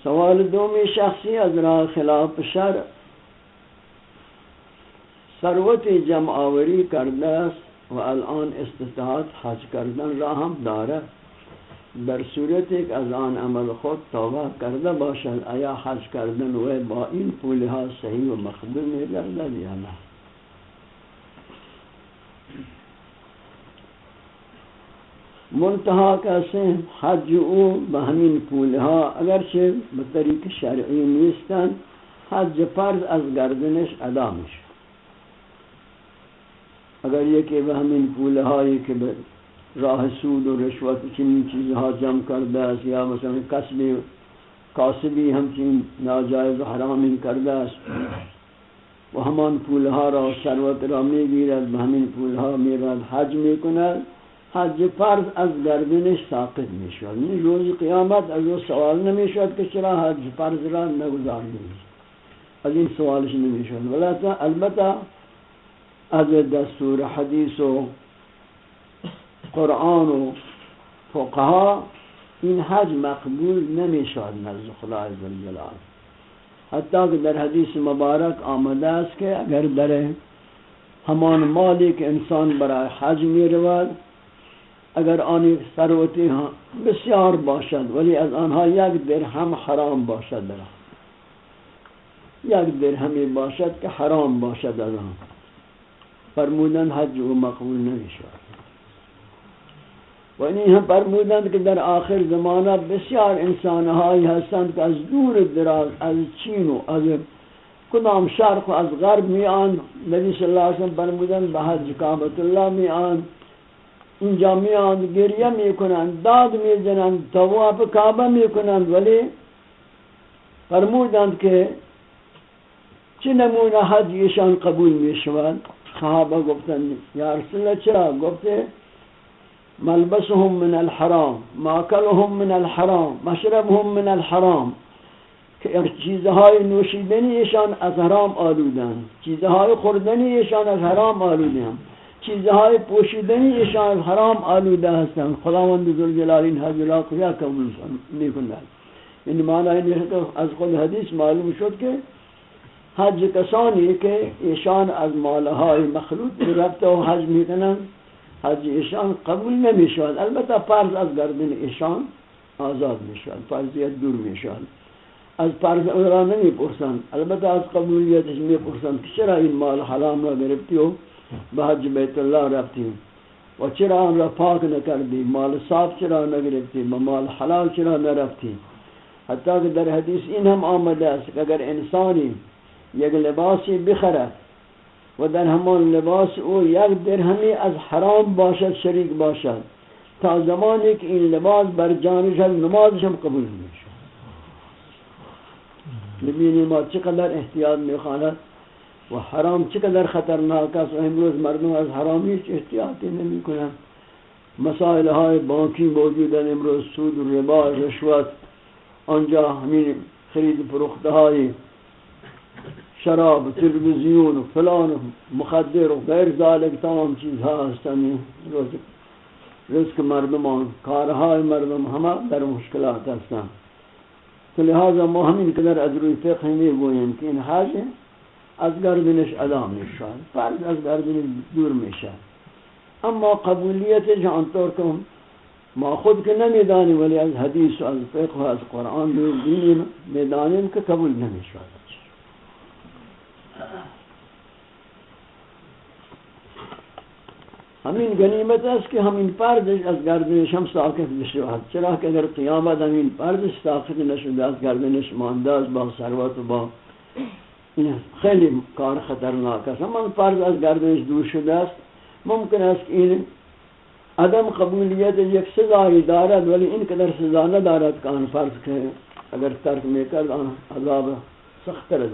سوال دومی شخصی از راه خلاف شرع ثروت جمع آوری کرده است و الان استطاعت حج کردن را هم دارد، در صورتی که از آن عمل خود توبه کرده باشد آیا حج کردن و با این پولها صحیح و مقبول می‌گردد یا نه؟ منتها کسی حج او به همین پولها اگرچه به طریق شرعی نیستند، حج فرض از گردنش ادا میشه. اگر یکی به همین پولهایی که به راه سود و رشوت چنین چیزها جمع کرده است یا مثلا کاسبی همچین ناجایز و حرامی کرده است و همان پولها را ثروت را میگیرد، به همین پولها میرد حج میکند، حج فرض از گردنش ساقط میشود. یعنی روز قیامت از او سوال نمیشود که چرا حج فرض را نگذاردی، از این سوالش نمیشود. ولی البته از دستور حدیث و قرآن و فقها این حج مقبول نمیشود نزد خدای ذوالجلال، حتی که در حدیث مبارک آمده است که اگر در همان مالی که انسان برای حج می رود اگر آن ثروتی بسیار باشد ولی از آنها یک درهم حرام باشد، یک درهمی باشد که حرام باشد از آن، فرمودند حج و مقبول نمیشود. و این هم فرمودند که در آخر زمانه بسیار انسانهایی هستند که از دور دراز، از چین و از کدام شرق و از غرب میآیند، نبی صلی الله علیه و سلم فرمودند به حج کعبۃ الله میآیند، اینجا میآیند گریه میکنند، داد میزنند، طواف کعبه میکنند، ولی فرمودند که چه نمونه حج ایشان قبول میشود؟ صحابه گفتند یا رسول الله چرا؟ گفته ملبسهم من الحرام، ماکلهم من الحرام، مشربهم من الحرام، که چیزهای نوشیدنی ایشان از حرام آلودند، چیزهای خوردنی ایشان از حرام آلودند، چیزهای پوشیدنی ایشان از حرام آلوده هستند. خداوند ذوالجلال این حج را کجا قبول می‌کند؟ این معنی اینه که از خود حدیث معلوم شد که حج کسانی که ایشان از مالهای مخلوط رفته و حج میکنند حج ایشان قبول نمیشود. البته فرض از گردن ایشان آزاد میشود، فرضیت دور میشود، از فرض اون را نمیپرسند، البته از قبولیتش میپرسند که چرا این مال حرام را گرفتی و به حج بیت الله رفتی و چرا آن را پاک نکردی، مال صاف چرا نگرفتی، به مال حلال چرا نرفتی. حتی که در حدیث این هم آمده است که اگر انسانی یک لباسی بخرد و در همان لباس او یک درهمی از حرام باشد شریک باشد، تا زمانی که این لباس بر جانش نمازش هم قبول نمیشه. ببینیم ما چقدر احتیاط میخواند و حرام چقدر خطرناک است و امروز مردم از حرام هیچ احتیاطی نمی کنند. مسائل های بانکی موجودن امروز، سود و ربا، رشوت، آنجا همین خرید فروخته های شراب و تلویزیون و فلان و مخدر و غیر ذالک تمام چیزها هستند. رزق مردمان، کارهای مردم همه در مشکلات هستند. لہذا ما همین قدر از روی فقه میگوییم که این حج از گردنش ادا میشود، فرض از گردنش دور میشه، اما قبولیتش آنطور که ما خود که نمیدانیم ولی از حدیث و از فقه و از قرآن میدانیم که قبول نمیشود. همین غنیمت است که همین فرضش از گردنش هم ساقط بشود، چرا که در قیامت همین فرضش ساقط نشده از گردنش مانده است با ثروت و با این خیلی کار خطرناک است. اما فرض از گردنش دور شده است، ممکن است که این عدم قبولیت یک سزایی دارد ولی این قدر سزا ندارد که آن فرض که اگر ترک میکرد آن عذاب سخت‌تر از